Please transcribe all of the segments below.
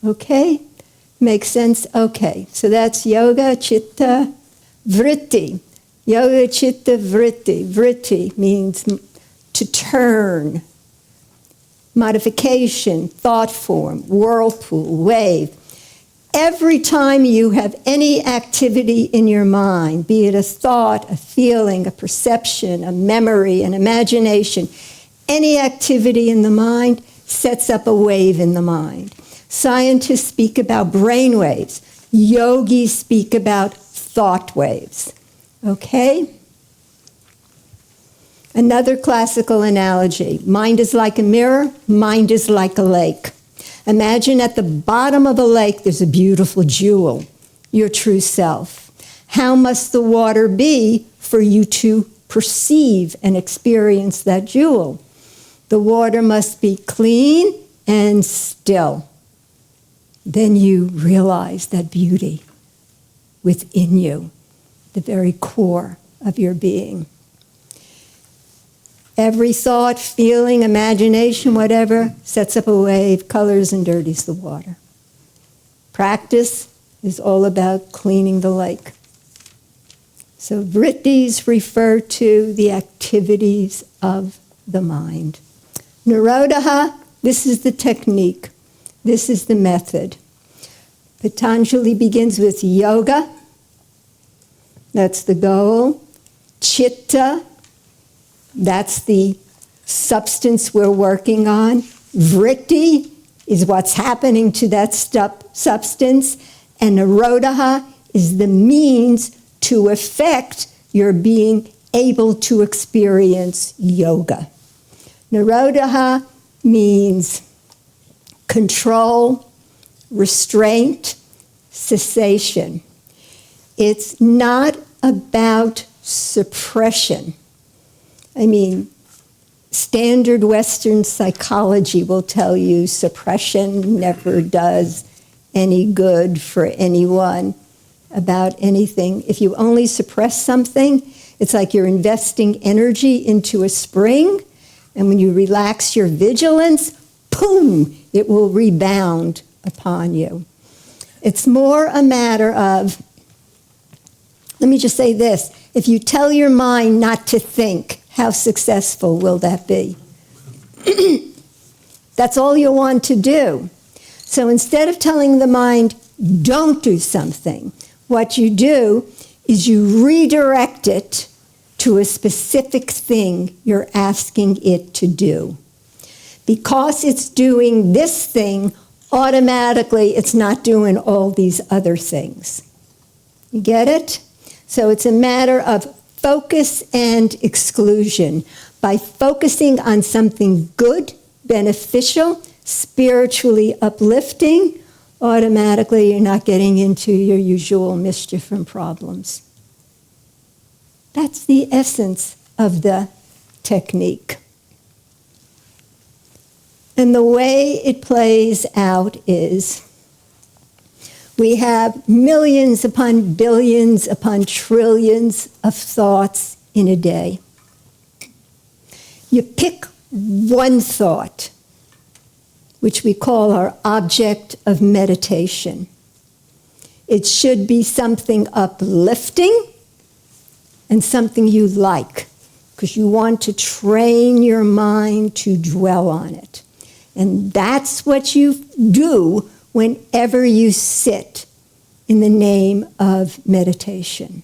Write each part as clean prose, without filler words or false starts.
Okay? Makes sense? Okay. So that's yoga, chitta, vritti. Yoga, chitta, vritti. Vritti means to turn. Modification, thought form, whirlpool, wave. Every time you have any activity in your mind, be it a thought, a feeling, a perception, a memory, an imagination, any activity in the mind sets up a wave in the mind. Scientists speak about brain waves. Yogis speak about thought waves. Okay? Another classical analogy. Mind is like a mirror, mind is like a lake. Imagine at the bottom of a lake there's a beautiful jewel, your true self. How must the water be for you to perceive and experience that jewel? The water must be clean and still. Then you realize that beauty within you, the very core of your being. Every thought, feeling, imagination, whatever, sets up a wave, colors and dirties the water. Practice is all about cleaning the lake. So vrittis refer to the activities of the mind. Nirodhah, this is the technique. This is the method. Patanjali begins with yoga. That's the goal. Chitta, that's the substance we're working on. Vritti is what's happening to that substance. And Nirodhah is the means to effect your being able to experience yoga. Nirodhah means control, restraint, cessation. It's not about suppression. I mean, standard Western psychology will tell you suppression never does any good for anyone about anything. If you only suppress something, it's like you're investing energy into a spring, and when you relax your vigilance, boom, it will rebound upon you. It's more a matter of, let me just say this, if you tell your mind not to think, how successful will that be? That's all you want to do. So instead of telling the mind, don't do something, what you do is you redirect it to a specific thing you're asking it to do. Because it's doing this thing, automatically it's not doing all these other things. You get it? So it's a matter of focus and exclusion. By focusing on something good, beneficial, spiritually uplifting, automatically you're not getting into your usual mischief and problems. That's the essence of the technique. And the way it plays out is we have millions upon billions upon trillions of thoughts in a day. You pick one thought, which we call our object of meditation. It should be something uplifting and something you like, because you want to train your mind to dwell on it. And that's what you do whenever you sit in the name of meditation.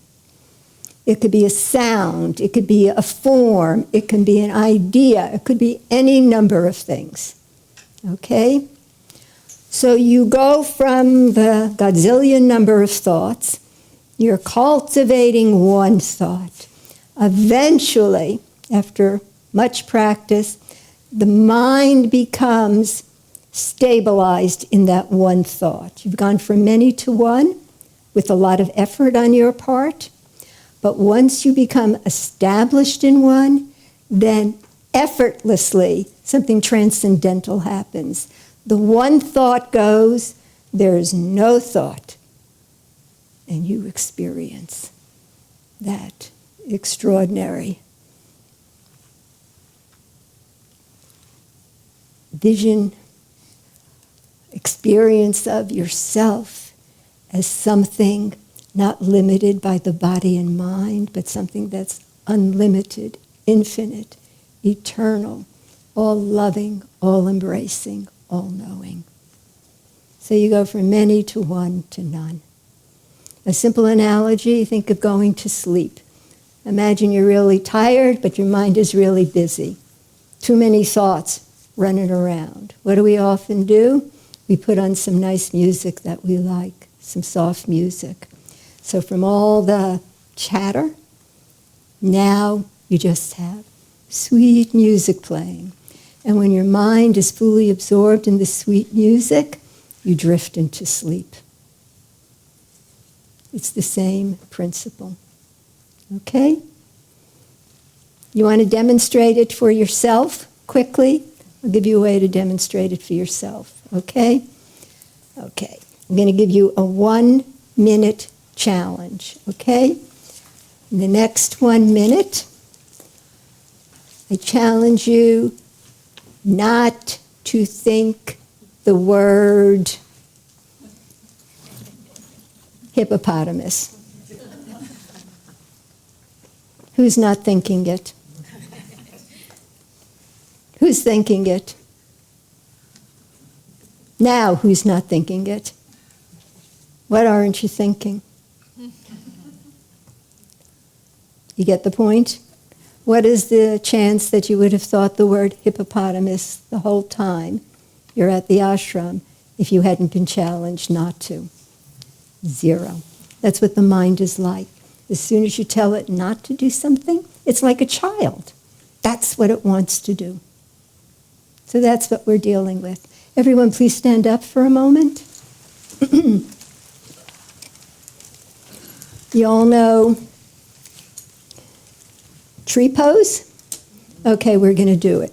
It could be a sound, it could be a form, it can be an idea, it could be any number of things. Okay? So you go from the gazillion number of thoughts, you're cultivating one thought. Eventually, after much practice, the mind becomes stabilized in that one thought. You've gone from many to one with a lot of effort on your part, but once you become established in one, then effortlessly something transcendental happens. The one thought goes, there's no thought, and you experience that extraordinary vision experience of yourself as something not limited by the body and mind, but something that's unlimited, infinite, eternal, all loving, all embracing, all knowing. So you go from many to one to none. A simple analogy, think of going to sleep. Imagine you're really tired, but your mind is really busy. Too many thoughts running around. What do we often do? We put on some nice music that we like, some soft music. So from all the chatter, now you just have sweet music playing. And when your mind is fully absorbed in the sweet music, you drift into sleep. It's the same principle. Okay? You want to demonstrate it for yourself quickly? I'll give you a way to demonstrate it for yourself. Okay? Okay. I'm going to give you a 1-minute challenge. Okay? In the next 1 minute, I challenge you not to think the word hippopotamus. Who's not thinking it? Who's thinking it? Now, who's not thinking it? What aren't you thinking? You get the point? What is the chance that you would have thought the word hippopotamus the whole time you're at the ashram if you hadn't been challenged not to? 0. That's what the mind is like. As soon as you tell it not to do something, it's like a child. That's what it wants to do. So that's what we're dealing with. Everyone, please stand up for a moment. You all know tree pose? Okay, we're going to do it.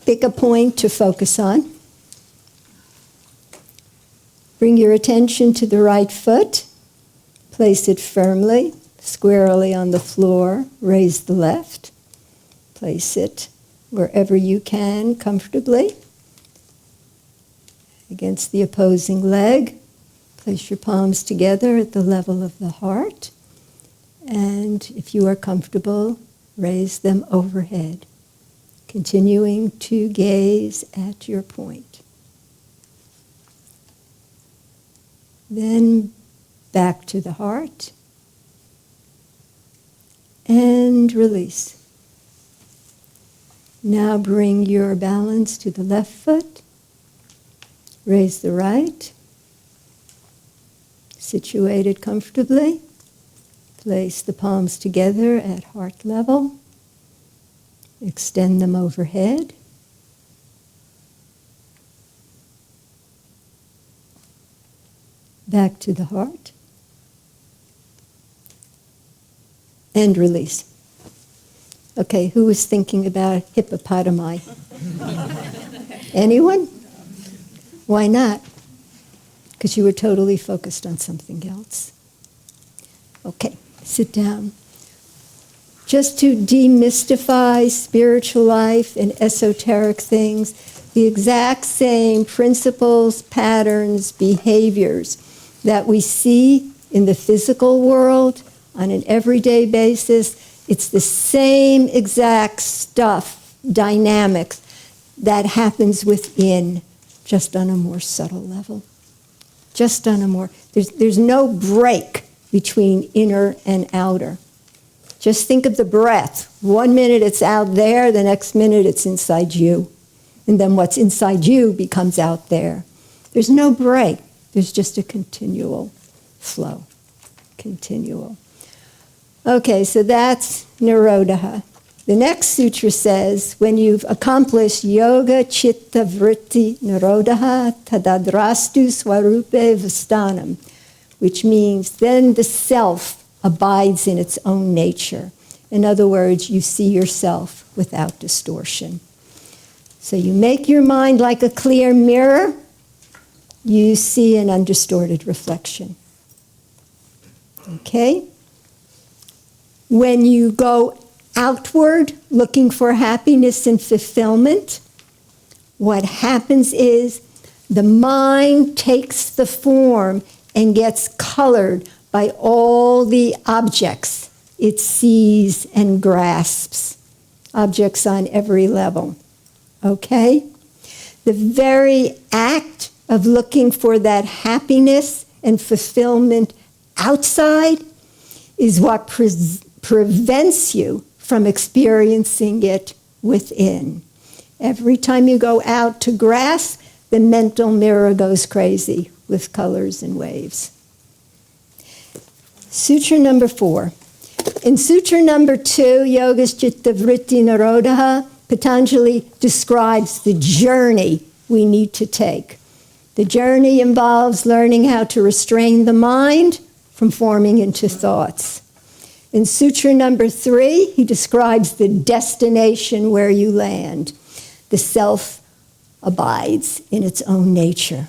Pick a point to focus on. Bring your attention to the right foot. Place it firmly, squarely on the floor. Raise the left. Place it wherever you can comfortably. Against the opposing leg. Place your palms together at the level of the heart. And if you are comfortable, raise them overhead, continuing to gaze at your point. Then back to the heart and release. Now bring your balance to the left foot. Raise the right. Situated comfortably. Place the palms together at heart level. Extend them overhead. Back to the heart. And release. Okay, who was thinking about hippopotami? Anyone? Why not? Because you were totally focused on something else. Okay, sit down. Just to demystify spiritual life and esoteric things, the exact same principles, patterns, behaviors that we see in the physical world on an everyday basis, it's the same exact stuff, dynamics, that happens within, just on a more subtle level. Just on a more, there's no break between inner and outer. Just think of the breath. 1 minute it's out there, the next minute it's inside you. And then what's inside you becomes out there. There's no break. There's just a continual flow. Continual. Okay, so that's Nirodhah. The next sutra says, when you've accomplished yoga chitta vritti nirodhah tadadrastu swarupe vastanam, which means then the self abides in its own nature. In other words, you see yourself without distortion. So you make your mind like a clear mirror, you see an undistorted reflection. Okay? When you go outward looking for happiness and fulfillment, what happens is The mind takes the form and gets colored by all the objects it sees and grasps, objects on every level. Okay? The very act of looking for that happiness and fulfillment outside is what prevents you from experiencing it within. Every time you go out to grasp, the mental mirror goes crazy with colors and waves. Sutra number 4. In Sutra number 2, Yoga's Chitta Vritti Nirodhah, Patanjali describes the journey we need to take. The journey involves learning how to restrain the mind from forming into thoughts. In Sutra number 3, he describes the destination where you land. The self abides in its own nature.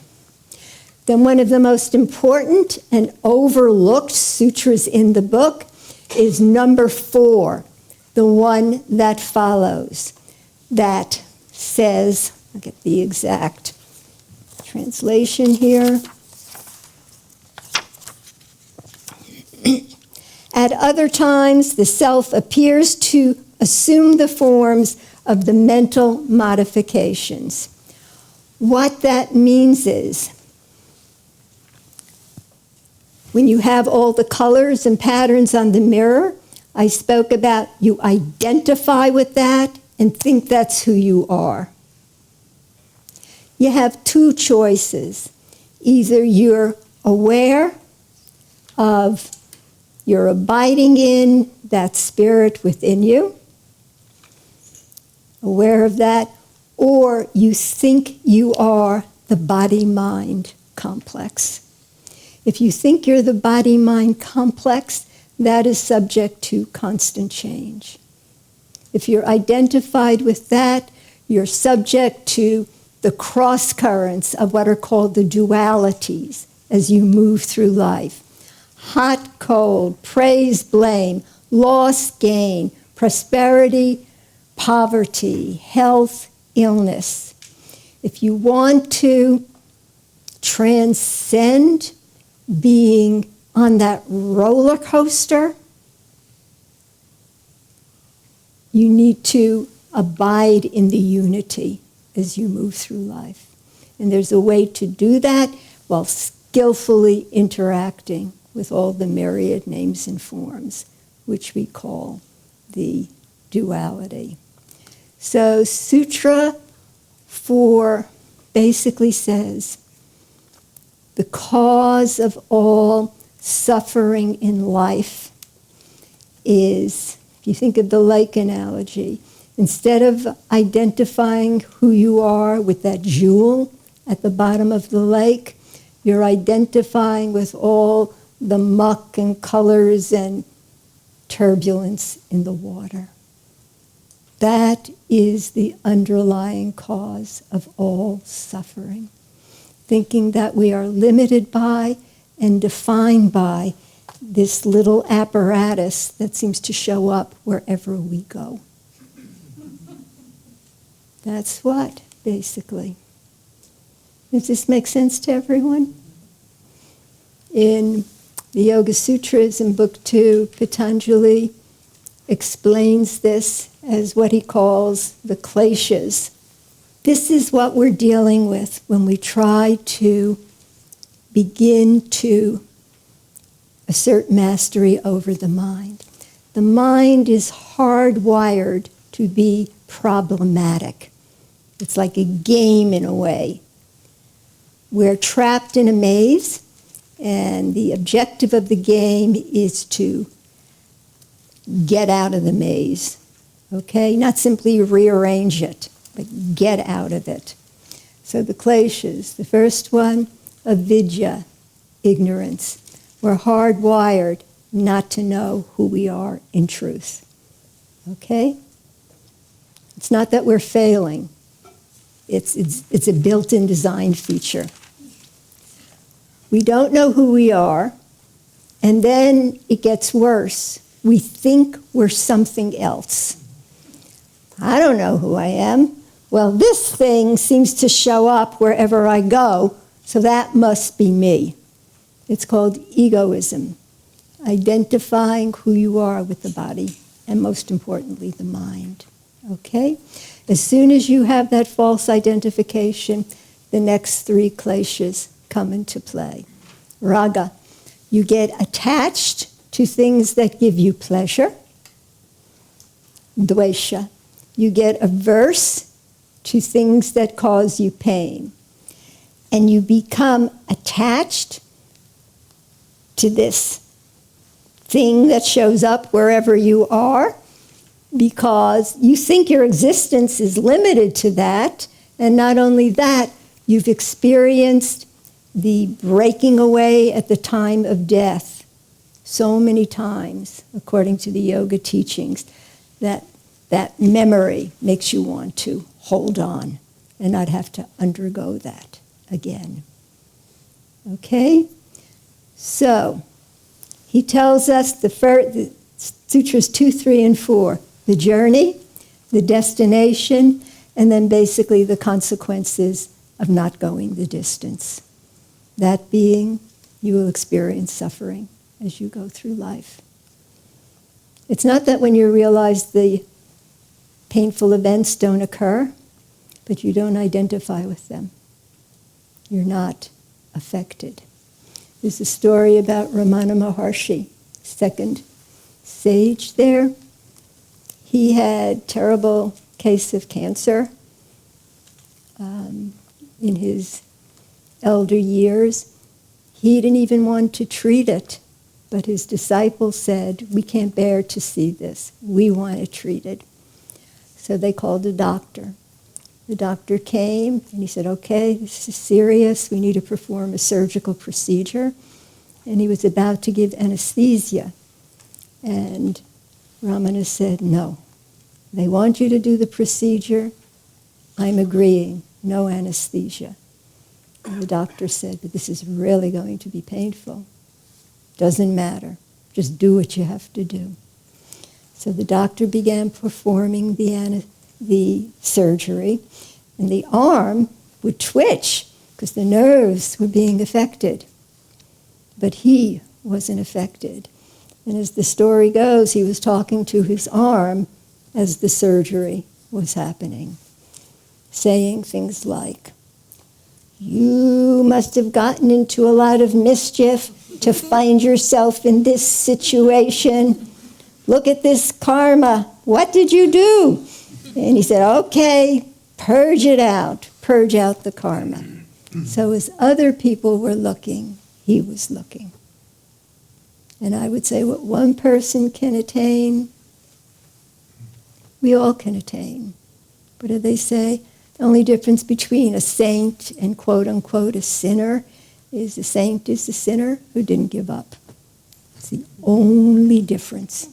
Then one of the most important and overlooked sutras in the book is number 4, the one that follows, that says, I'll get the exact translation here. At other times, the self appears to assume the forms of the mental modifications. What that means is, when you have all the colors and patterns on the mirror, I spoke about you identify with that and think that's who you are. You have 2 choices. Either you're aware of, you're abiding in that spirit within you, aware of that, or you think you are the body-mind complex. If you think you're the body-mind complex, that is subject to constant change. If you're identified with that, you're subject to the cross currents of what are called the dualities as you move through life. Hot, cold, praise, blame, loss, gain, prosperity, poverty, health, illness. If you want to transcend being on that roller coaster, you need to abide in the unity as you move through life. And there's a way to do that while skillfully interacting with all the myriad names and forms, which we call the duality. So Sutra 4 basically says, the cause of all suffering in life is, if you think of the lake analogy, instead of identifying who you are with that jewel at the bottom of the lake, you're identifying with all the muck and colors and turbulence in the water. That is the underlying cause of all suffering. Thinking that we are limited by and defined by this little apparatus that seems to show up wherever we go. That's what, basically. Does this make sense to everyone? In the Yoga Sutras in Book 2, Patanjali explains this as what he calls the klesas. This is what we're dealing with when we try to begin to assert mastery over the mind. The mind is hardwired to be problematic. It's like a game in a way. We're trapped in a maze, and the objective of the game is to get out of the maze, okay? Not simply rearrange it, but get out of it. So the klesas, the first one, avidya, ignorance. We're hardwired not to know who we are in truth, okay? It's not that we're failing. It's a built-in design feature. We don't know who we are, and then it gets worse. We think we're something else. I don't know who I am. well, this thing seems to show up wherever I go, so that must be me. It's called egoism, identifying who you are with the body, and most importantly, the mind. Okay? As soon as you have that false identification, the next three klesas come into play. Raga, you get attached to things that give you pleasure. Dvesha, you get averse to things that cause you pain. And you become attached to this thing that shows up wherever you are because you think your existence is limited to that. And not only that, you've experienced the breaking away at the time of death so many times, according to the yoga teachings, that memory makes you want to hold on and not have to undergo that again. Okay? So, he tells us the Sutras 2, 3, and 4, the journey, the destination, and then basically the consequences of not going the distance. That being, you will experience suffering as you go through life. It's not that when you realize the painful events don't occur, but you don't identify with them. You're not affected. There's a story about Ramana Maharshi, second sage there. He had terrible case of cancer in his elder years. He didn't even want to treat it, but his disciples said, we can't bear to see this. We want to treat it. So they called a doctor. The doctor came and he said, okay, this is serious. We need to perform a surgical procedure. And he was about to give anesthesia. And Ramana said, no. They want you to do the procedure. I'm agreeing. No anesthesia. And the doctor said, but this is really going to be painful. Doesn't matter. Just do what you have to do. So the doctor began performing the surgery, and the arm would twitch because the nerves were being affected. But he wasn't affected. And as the story goes, he was talking to his arm as the surgery was happening, saying things like, you must have gotten into a lot of mischief to find yourself in this situation. Look at this karma. What did you do? And he said, okay, purge it out. Purge out the karma. So as other people were looking, he was looking. And I would say what one person can attain, we all can attain. What do they say? The only difference between a saint and quote-unquote a sinner is the saint is the sinner who didn't give up. It's the only difference.